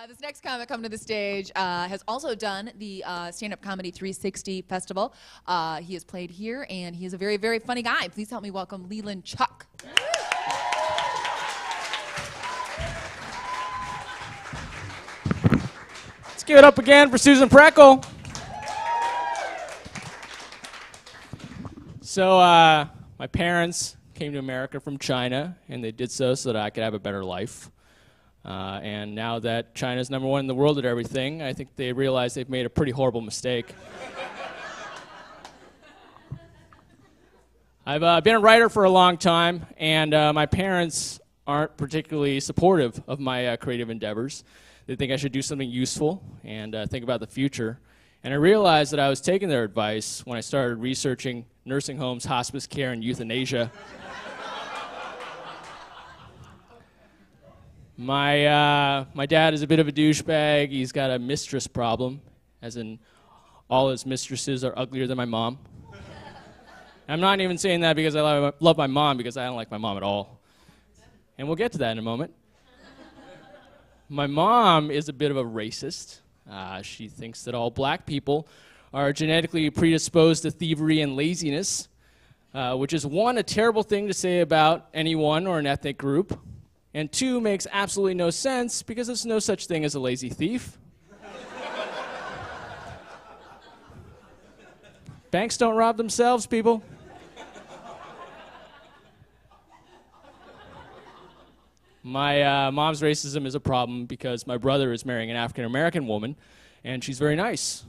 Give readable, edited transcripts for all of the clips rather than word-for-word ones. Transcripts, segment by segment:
This next comic coming to the stage has also done the Stand-Up Comedy 360 Festival. He has played here, and he is a very, very funny guy. Please help me welcome Leland Cheuk. Let's give it up again for Susan Preckle. So my parents came to America from China, and they did so that I could have a better life. And now that China's #1 in the world at everything, I think they realize they've made a pretty horrible mistake. I've been a writer for a long time, and my parents aren't particularly supportive of my creative endeavors. They think I should do something useful and think about the future. And I realized that I was taking their advice when I started researching nursing homes, hospice care, and euthanasia. My dad is a bit of a douchebag. He's got a mistress problem, as in all his mistresses are uglier than my mom. I'm not even saying that because I love my mom, because I don't like my mom at all. And we'll get to that in a moment. My mom is a bit of a racist. She thinks that all black people are genetically predisposed to thievery and laziness, which is one, a terrible thing to say about anyone or an ethnic group, and two, makes absolutely no sense because there's no such thing as a lazy thief. Banks don't rob themselves, people. My mom's racism is a problem because my brother is marrying an African-American woman, and she's very nice.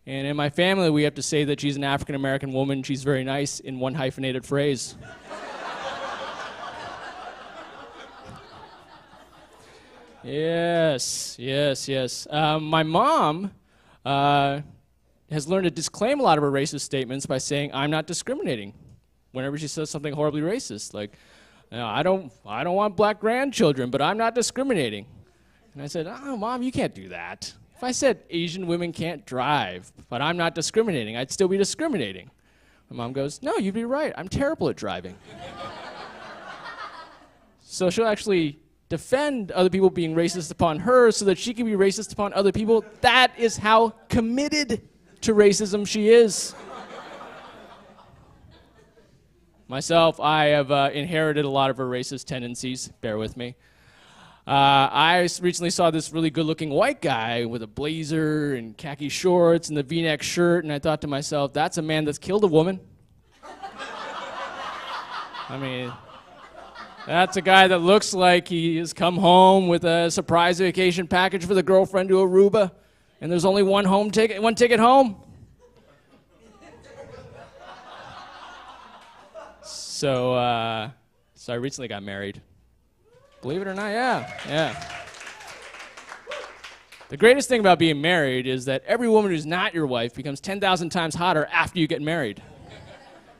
And in my family, we have to say that she's an African-American woman, she's very nice, in one hyphenated phrase. Yes. My mom has learned to disclaim a lot of her racist statements by saying, "I'm not discriminating," whenever she says something horribly racist, like, I don't want black grandchildren, but I'm not discriminating. And I said, "Oh, Mom, you can't do that. If I said Asian women can't drive, but I'm not discriminating, I'd still be discriminating." My mom goes, "No, you'd be right. I'm terrible at driving." So she'll actually defend other people being racist upon her so that she can be racist upon other people. That is how committed to racism she is. Myself, I have inherited a lot of her racist tendencies. Bear with me. I recently saw this really good-looking white guy with a blazer and khaki shorts and the V-neck shirt, and I thought to myself, that's a man that's killed a woman. I mean, that's a guy that looks like he has come home with a surprise vacation package for the girlfriend to Aruba, and there's only one ticket home. So I recently got married. Believe it or not, yeah. The greatest thing about being married is that every woman who's not your wife becomes 10,000 times hotter after you get married.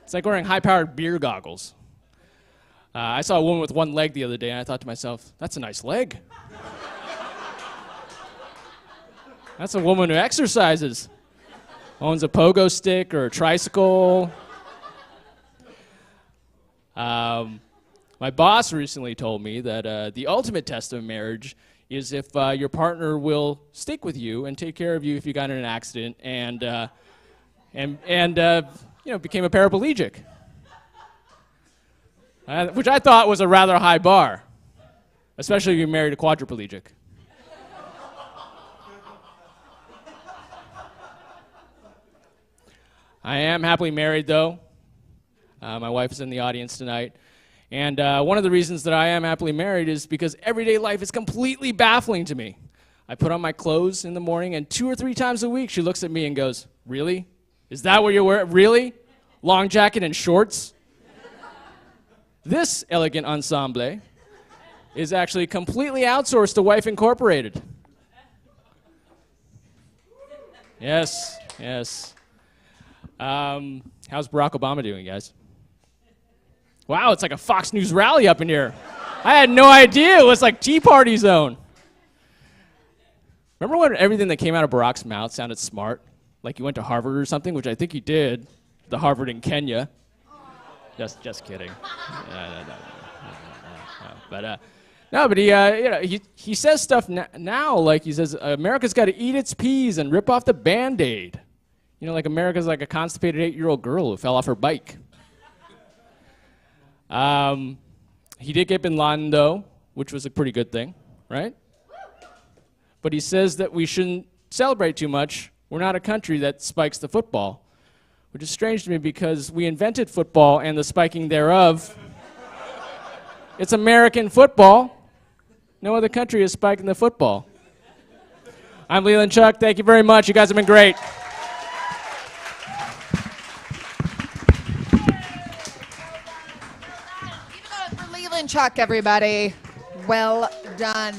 It's like wearing high-powered beer goggles. I saw a woman with one leg the other day, and I thought to myself, that's a nice leg. That's a woman who exercises, owns a pogo stick or a tricycle. My boss recently told me that the ultimate test of marriage is if your partner will stick with you and take care of you if you got in an accident and became a paraplegic. Which I thought was a rather high bar, especially if you married a quadriplegic. I am happily married, though. My wife is in the audience tonight. And one of the reasons that I am happily married is because everyday life is completely baffling to me. I put on my clothes in the morning, and 2 or 3 times a week she looks at me and goes, "Really? Is that what you're wearing? Really? Long jacket and shorts?" This elegant ensemble is actually completely outsourced to Wife Incorporated. Yes. How's Barack Obama doing, guys? Wow, it's like a Fox News rally up in here. I had no idea. It was like Tea Party zone. Remember when everything that came out of Barack's mouth sounded smart? Like he went to Harvard or something, which I think he did. The Harvard in Kenya. Just kidding. No. But No, but he says stuff now, like he says America's got to eat its peas and rip off the Band-Aid. You know, like America's like a constipated 8-year-old girl who fell off her bike. He did get Bin Laden, though, which was a pretty good thing, right? But he says that we shouldn't celebrate too much. We're not a country that spikes the football, which is strange to me because we invented football and the spiking thereof. It's American football. No other country is spiking the football. I'm Leland Cheuk. Thank you very much. You guys have been great. Give it up for Leland Cheuk, everybody. Well done.